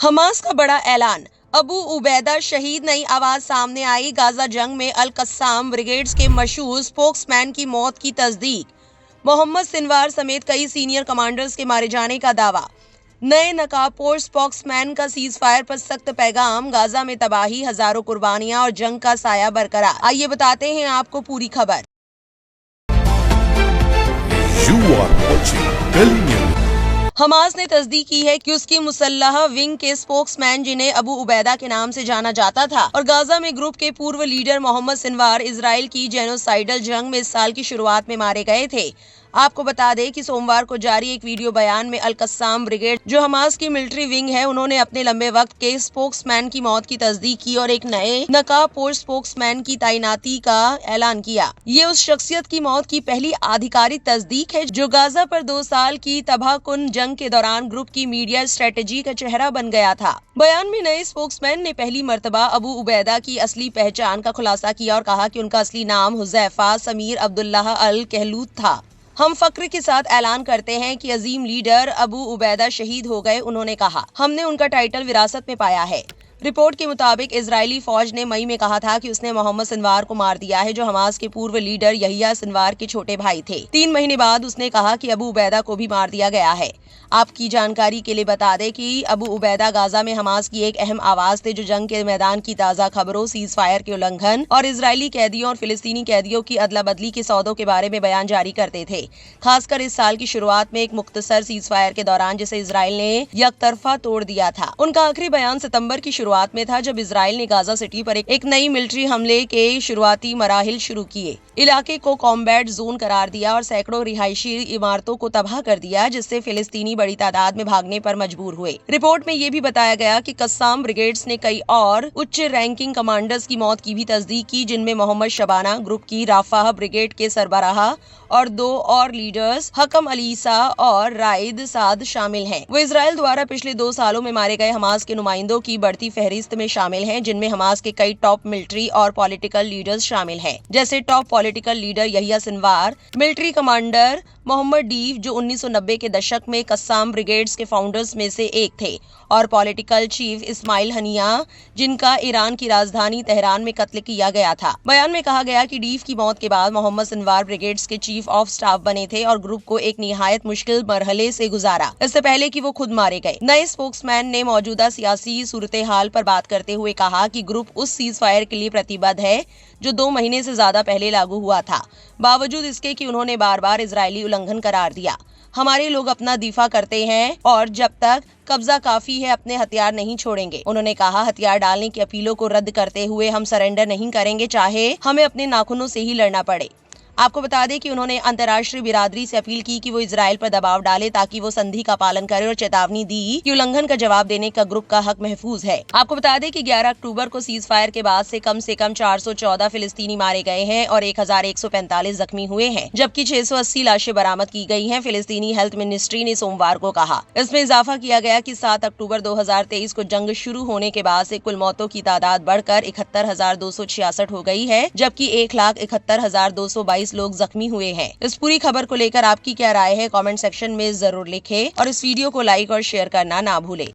Hamas का बड़ा ऐलान, अबू उबैदा शहीद। नई आवाज सामने आई। गाजा जंग में अल कस्साम ब्रिगेड्स के मशहूर स्पोक्समैन की मौत की तस्दीक। मोहम्मद सिनवार समेत कई सीनियर कमांडर्स के मारे जाने का दावा। नए नकाबपोश स्पोक्समैन का सीज फायर पर सख्त पैगाम। गाजा में तबाही, हजारों कुर्बानियां और जंग का साया बरकरार। आइए बताते हैं आपको पूरी खबर। हमास ने तस्दीक की है कि उसकी मुसल्लह विंग के स्पोक्समैन, जिन्हें अबू उबैदा के नाम से जाना जाता था, और गाजा में ग्रुप के पूर्व लीडर मोहम्मद सिनवार इजराइल की जेनोसाइडल जंग में इस साल की शुरुआत में मारे गए थे। आपको बता दें कि सोमवार को जारी एक वीडियो बयान में अल कस्साम ब्रिगेड, जो हमास की मिलिट्री विंग है, उन्होंने अपने लंबे वक्त के स्पोक्समैन की मौत की तस्दीक की और एक नए नकाबपोश स्पोक्समैन की तैनाती का ऐलान किया। ये उस शख्सियत की मौत की पहली आधिकारिक तस्दीक है जो गाजा पर 2 साल की तबाहकुन जंग के दौरान ग्रुप की मीडिया स्ट्रेटेजी का चेहरा बन गया था। बयान में नए स्पोक्समैन ने पहली मर्तबा अबू उबैदा की असली पहचान का खुलासा किया और कहा कि उनका असली नाम हुज़ैफा समीर अब्दुल्लाह अल कहलूत था। हम फक्र के साथ ऐलान करते हैं कि अजीम लीडर अबू उबैदा शहीद हो गए। उन्होंने कहा, हमने उनका टाइटल विरासत में पाया है। रिपोर्ट के मुताबिक इजरायली फौज ने मई में कहा था कि उसने मोहम्मद सिनवार को मार दिया है, जो हमास के पूर्व लीडर यहिया सिनवार के छोटे भाई थे। 3 महीने बाद उसने कहा कि अबू उबैदा को भी मार दिया गया है। आपकी जानकारी के लिए बता दें कि अबू उबैदा गाजा में हमास की एक अहम आवाज थे, जो जंग के मैदान की ताज़ा खबरों, सीज फायर के उल्लंघन और इजरायली कैदियों और फिलिस्तीनी कैदियों की अदला बदली के सौदों के बारे में बयान जारी करते थे। खासकर इस साल की शुरुआत में एक मुख्तसर सीज फायर के दौरान, जिसे इजराइल ने यकतरफा तोड़ दिया था। उनका आखिरी बयान सितंबर की शुरुआत में था, जब इजराइल ने गाजा सिटी पर एक नई मिलिट्री हमले के शुरुआती मराहिल शुरू किए, इलाके को कॉम्बैट जोन करार दिया और सैकड़ों रिहायशी इमारतों को तबाह कर दिया, जिससे फिलिस्तीनी बड़ी तादाद में भागने पर मजबूर हुए। रिपोर्ट में ये भी बताया गया कि कस्साम ब्रिगेड्स ने कई और उच्च रैंकिंग कमांडर्स की मौत की भी तस्दीक की, जिनमें मोहम्मद शबाना, ग्रुप की राफाह ब्रिगेड के सरबराह, और 2 और लीडर्स हकम अलीसा और राइद साद शामिल हैं। वो इजराइल द्वारा पिछले 2 सालों में मारे गए हमास के नुमाइंदों की बढ़ती फहरिस्त में शामिल हैं, जिनमें हमास के कई टॉप मिलिट्री और पॉलिटिकल लीडर्स शामिल हैं, जैसे top political leader Yahya Sinwar, military commander Mohammed Deif, जो 1990 के दशक में कस्साम ब्रिगेड्स के फाउंडर्स में से एक थे, और पॉलिटिकल चीफ इस्माइल हनिया, जिनका ईरान की राजधानी तेहरान में कत्ल किया गया था। बयान में कहा गया कि डीफ की मौत के बाद मोहम्मद सिनवार ब्रिगेड्स के चीफ ऑफ स्टाफ बने थे और ग्रुप को एक निहायत मुश्किल मरहले से गुजारा, इससे पहले कि वो खुद मारे गए। नए स्पोक्समैन ने मौजूदा सियासी सूरत हाल पर बात करते हुए कहा कि ग्रुप उस सीज फायर के लिए प्रतिबद्ध है जो 2 महीने से ज्यादा पहले लागू हुआ था, बावजूद इसके कि उन्होंने बार बार इजरायली उल्लंघन करार दिया। हमारे लोग अपना दिफा करते हैं और जब तक कब्जा काफी है अपने हथियार नहीं छोड़ेंगे। उन्होंने कहा, हथियार डालने की अपीलों को रद्द करते हुए हम सरेंडर नहीं करेंगे, चाहे हमें अपने नाखूनों से ही लड़ना पड़े। आपको बता दें कि उन्होंने अंतर्राष्ट्रीय बिरादरी से अपील की कि वो इजराइल पर दबाव डाले ताकि वो संधि का पालन करे, और चेतावनी दी कि उल्लंघन का जवाब देने का ग्रुप का हक महफूज है। आपको बता दें कि 11 अक्टूबर को सीज फायर के बाद से कम 414 फिलिस्तीनी मारे गए हैं और 1145 जख्मी हुए हैं, जबकि 680 लाशें बरामद की गई हैं, फिलिस्तीनी हेल्थ मिनिस्ट्री ने सोमवार को कहा। इसमें इजाफा किया गया कि 7 अक्टूबर 2023 को जंग शुरू होने के बाद से कुल मौतों की तादाद बढ़कर 71,266 हो गई है, जबकि 1,71,222 लोग जख्मी हुए हैं। इस पूरी खबर को लेकर आपकी क्या राय है, कमेंट सेक्शन में जरूर लिखें और इस वीडियो को लाइक और शेयर करना ना भूलें।